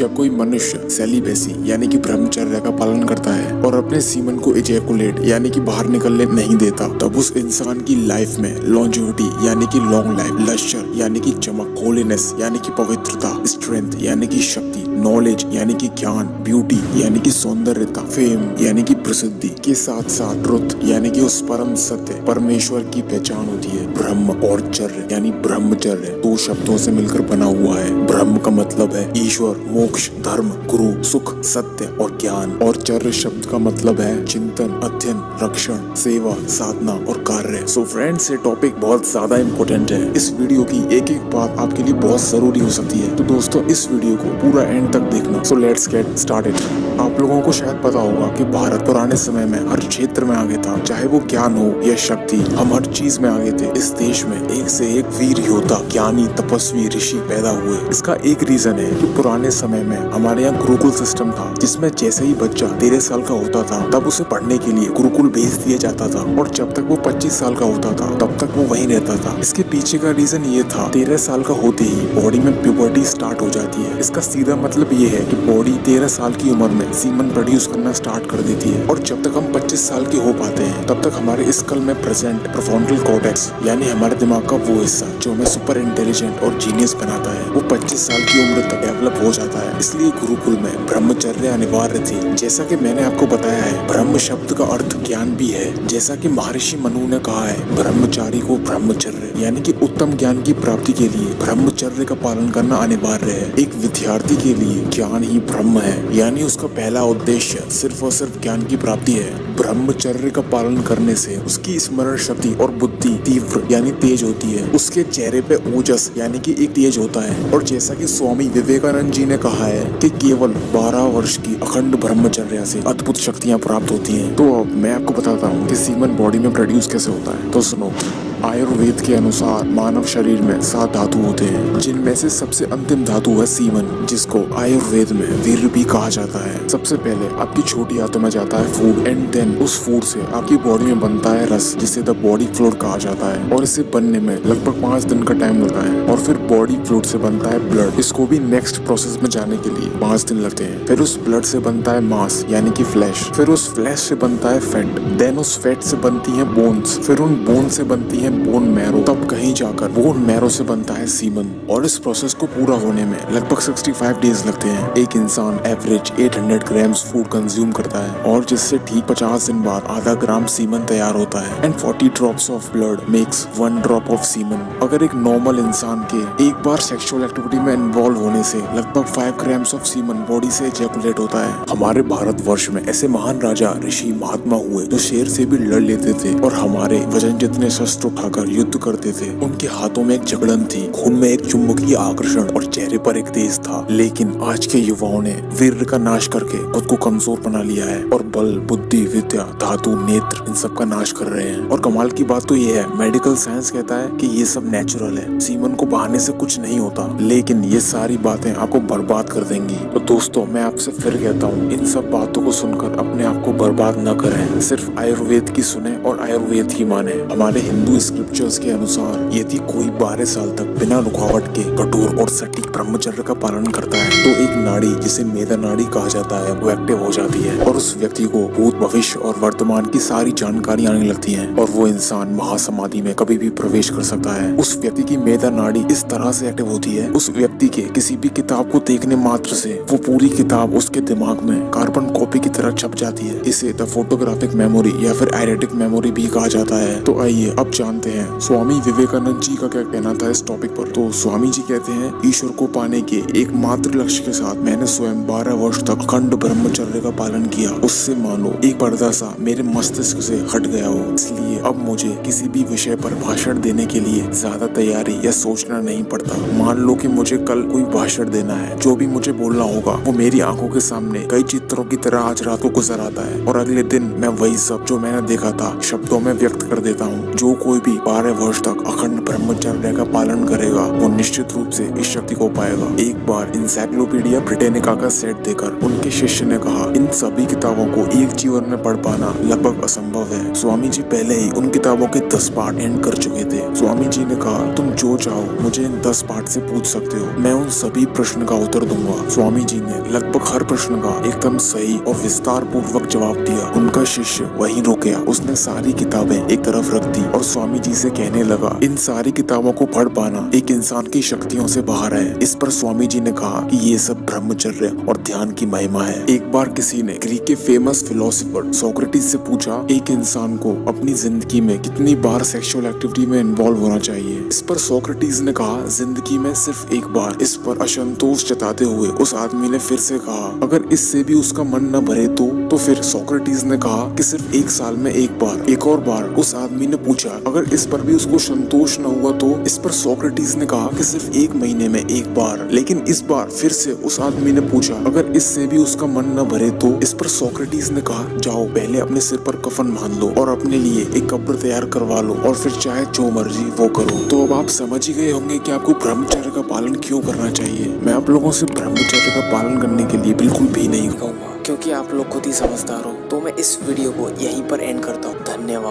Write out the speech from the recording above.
जब कोई मनुष्य सेलिबेसी यानी कि ब्रह्मचर्य का पालन करता है और अपने सीमन को इजैकुलेट यानी कि बाहर निकलने नहीं देता, तब उस इंसान की लाइफ में लॉन्जेविटी यानी कि लॉन्ग लाइफ, लश्चर यानी कि चमक, होलीनेस यानी कि पवित्रता, स्ट्रेंथ यानी कि शक्ति, नॉलेज यानी कि ज्ञान, ब्यूटी यानी कि सौंदर्यता, फेम यानी कि प्रसिद्धि के साथ साथ ट्रुथ यानी कि उस परम सत्य परमेश्वर की पहचान होती है। ब्रह्म और चर्य यानी ब्रह्मचर्य दो शब्दों से मिलकर बना हुआ है। ब्रह्म का मतलब है ईश्वर, मोक्ष, धर्म, गुरु, सुख, सत्य और ज्ञान, और चर्य शब्द का मतलब है चिंतन, अध्ययन, रक्षण, सेवा, साधना और कार्य। सो फ्रेंड्स, ये टॉपिक बहुत ज्यादा इम्पोर्टेंट है। इस वीडियो की एक एक बात आपके लिए बहुत जरूरी हो सकती है, तो दोस्तों इस वीडियो को पूरा एंड तक देखना। So let's get started. आप लोगों को शायद पता होगा कि भारत पुराने समय में हर क्षेत्र में आगे था, चाहे वो ज्ञान हो या शक्ति, हम हर चीज में आगे थे। इस देश में एक से एक वीर योद्धा, ज्ञानी, तपस्वी, ऋषि पैदा हुए। इसका एक रीजन है कि पुराने समय में हमारे यहाँ गुरुकुल सिस्टम था, जिसमें जैसे ही बच्चा 13 साल का होता था तब उसे पढ़ने के लिए गुरुकुल भेज दिया जाता था, और जब तक वो 25 साल का होता था तब तक वो वहीं रहता था। इसके पीछे का रीजन ये था, 13 साल का होते ही बॉडी में प्यूबर्टी स्टार्ट हो जाती है। इसका सीधा मतलब ये है कि बॉडी 13 साल की उम्र में सीमन प्रोड्यूस करना स्टार्ट कर देती है, और जब तक हम 25 साल के हो पाते हैं तब तक हमारे स्कल में प्रेजेंट प्रीफ्रंटल कॉर्टेक्स यानी हमारे दिमाग का वो हिस्सा जो हमें सुपर इंटेलिजेंट और जीनियस बनाता है, वो 25 साल की उम्र तक डेवलप हो जाता है। इसलिए गुरुकुल में ब्रह्मचर्य अनिवार्य थी। जैसा कि मैंने आपको बताया है, ब्रह्म शब्द का अर्थ ज्ञान भी है। जैसा कि महर्षि मनु ने कहा है, ब्रह्मचारी को ब्रह्मचर्य यानी कि उत्तम ज्ञान की प्राप्ति के लिए ब्रह्मचर्य का पालन करना अनिवार्य है। एक विद्यार्थी के लिए ज्ञान ही ब्रह्म है, यानी उसका पहला उद्देश्य सिर्फ और सिर्फ ज्ञान की प्राप्ति है। ब्रह्मचर्य का पालन करने से उसकी स्मरण शक्ति और बुद्धि तीव्र यानी तेज होती है। उसके चेहरे पे ओजस यानी कि एक तेज होता है। और जैसा कि स्वामी विवेकानंद जी ने कहा है कि केवल 12 वर्ष की अखंड ब्रह्मचर्या से अद्भुत शक्तियाँ प्राप्त होती हैं। तो अब मैं आपको बताता हूँ कि सीमन बॉडी में प्रोड्यूस कैसे होता है। तो सुनो, आयुर्वेद के अनुसार मानव शरीर में 7 धातु होते हैं, जिनमें से सबसे अंतिम धातु है सीमन, जिसको आयुर्वेद में वीर्य भी कहा जाता है। सबसे पहले आपकी छोटी आंतों में जाता है फूड, एंड देन उस फूड से आपकी बॉडी में बनता है रस, जिसे द बॉडी फ्लूइड कहा जाता है, और इसे बनने में लगभग 5 दिन का टाइम लगता है। और फिर बॉडी फ्लूइड से बनता है ब्लड, इसको भी नेक्स्ट प्रोसेस में जाने के लिए 5 दिन लगते हैं। फिर उस ब्लड से बनता है मांस यानी कि फ्लैश, फिर उस फ्लैश से बनता है फैट, देन उस फैट से बनती है बोन्स, फिर उन बोन से बनती है बोन मैरो, तब कहीं जाकर बोन मैरो से बनता है सीमन। और इस प्रोसेस को पूरा होने में लगभग 65 डेज लगते हैं। एक इंसान एवरेज 800 ग्राम्स फूड कंज्यूम करता है, और जिससे ठीक 50 दिन बाद आधा ग्राम सीमन तैयार होता है। And 40 drops of blood makes 1 drop of semen. अगर एक नॉर्मल इंसान के एक बार सेक्सुअल एक्टिविटी में इन्वॉल्व होने से लगभग 5 ग्राम्स ऑफ सीमन बॉडी से इजैकुलेट होता है। हमारे भारतवर्ष में ऐसे महान राजा, ऋषि, महात्मा हुए जो शेर से भी लड़ लेते थे, और हमारे वजन जितने शस्त्र उठाकर युद्ध करते थे। उनके हाथों में एक जगड़न थी, खून में एक चुंबकीय आकर्षण, और चेहरे पर एक तेज था। लेकिन आज के युवाओं ने वीर्य का नाश करके खुद को कमजोर बना लिया है, और बल, बुद्धि, विद्या, धातु, नेत्र, इन सब का नाश कर रहे हैं। और कमाल की बात तो ये है, मेडिकल साइंस कहता है कि ये सब नेचुरल है, सीमन को बहाने से कुछ नहीं होता। लेकिन ये सारी बातें आपको बर्बाद कर देंगी। तो दोस्तों, मैं आपसे फिर कहता हूँ, इन सब बातों को सुनकर अपने आप को बर्बाद न करें। सिर्फ आयुर्वेद की सुने और आयुर्वेद ही माने। हमारे हिंदू स्क्रिप्चर्स के अनुसार यदि कोई 12 साल तक बिना रुकावट के कठोर और सटीक ब्रह्मचर्य का पालन करता है, तो एक नाड़ी जिसे मेधा नाड़ी कहा जाता है वो एक्टिव हो जाती है, और उस व्यक्ति को भूत, भविष्य और वर्तमान की सारी जानकारी आने लगती है, और वो इंसान महासमाधि में कभी भी प्रवेश कर सकता है। उस व्यक्ति की मेधा नाड़ी इस तरह से एक्टिव होती है, उस व्यक्ति के किसी भी किताब को देखने मात्र से वो पूरी किताब उसके दिमाग में कार्बन कॉपी की तरह छप जाती है। इसे द फोटोग्राफिक मेमोरी या फिर आइडेटिक मेमोरी भी कहा जाता है। तो आइए अब जानते हैं स्वामी विवेकानंद जी का क्या कहना था इस टॉपिक पर। तो स्वामी जी कहते हैं, ईश्वर को पाने के एकमात्र लक्ष्य के साथ मैंने स्वयं 12 वर्ष तक अखंड ब्रह्मचर्य का पालन किया। उससे मानो एक पर्दा सा मेरे मस्तिष्क से हट गया हो। इसलिए अब मुझे किसी भी विषय पर भाषण देने के लिए ज्यादा तैयारी या सोचना नहीं पड़ता। मान लो कि मुझे कल कोई भाषण देना है, जो भी मुझे बोलना होगा वो मेरी आंखों के सामने कई चित्रों की तरह आज रात को गुजर आता है, और अगले दिन मैं वही सब जो मैंने देखा था शब्दों में व्यक्त कर देता हूँ। जो कोई भी 12 वर्ष तक अखंड ब्रह्मचर्य का पालन करेगा वो निश्चित रूप से इस शक्ति को पाएगा। एक बार इंसाइक्लोपीडिया ब्रिटेनिका का सेट देकर उनके शिष्य ने कहा, इन सभी किताबों को एक जीवन में पढ़ पाना लगभग असंभव है। स्वामी जी पहले ही उन किताबों के 10 पार्ट एंड कर चुके थे। स्वामी जी ने कहा, तुम जो चाहो मुझे इन 10 पार्ट से पूछ सकते हो, मैं उन सभी प्रश्न का उत्तर दूंगा। स्वामी जी ने लगभग हर प्रश्न का एकदम सही और विस्तार पूर्वक जवाब दिया। उनका शिष्य वहीं रुक गया। उसने सारी किताबें एक तरफ रख दी और स्वामी जी से कहने लगा, इन सारी किताबों को पढ़ पाना एक इंसान की शक्तियों से बाहर है। इस पर स्वामी जी ने कहा कि ये सब ब्रह्मचर्य और ध्यान की महिमा है। एक बार किसी ने ग्रीक के फेमस फिलोसोफर सोक्रेटिस से पूछा, एक इंसान को अपनी जिंदगी में कितनी बार सेक्सुअल एक्टिविटी में इन्वॉल्व होना चाहिए। इस पर सोक्रेटिस ने कहा, जिंदगी में सिर्फ एक बार। इस पर असंतोष जताते हुए उस आदमी ने फिर से कहा, अगर इससे भी उसका मन न भरे तो फिर सोक्रेटिस ने कहा कि सिर्फ एक साल में एक बार। एक और बार उस आदमी ने पूछा, अगर इस पर भी उसको संतोष न हुआ तो? इस पर सोक्रेटिस ने कहा कि सिर्फ एक महीने में एक बार। लेकिन इस बार फिर से उस आदमी ने पूछा, अगर इससे भी उसका मन न भरे तो? इस पर सोक्रेटिस ने कहा, जाओ पहले अपने सिर पर कफन बांध लो और अपने लिए एक कब्र तैयार करवा लो और फिर चाहे जो मर्जी वो करो। तो अब आप समझ ही गए होंगे कि आपको ब्रह्मचर्य का पालन क्यों करना चाहिए। मैं आप लोगों से ब्रह्मचर्य का पालन करने के लिए बिल्कुल भी नहीं कहूँगा, क्योंकि आप लोग खुद ही समझदार हो। तो मैं इस वीडियो को यहीं पर एंड करता हूँ। धन्यवाद।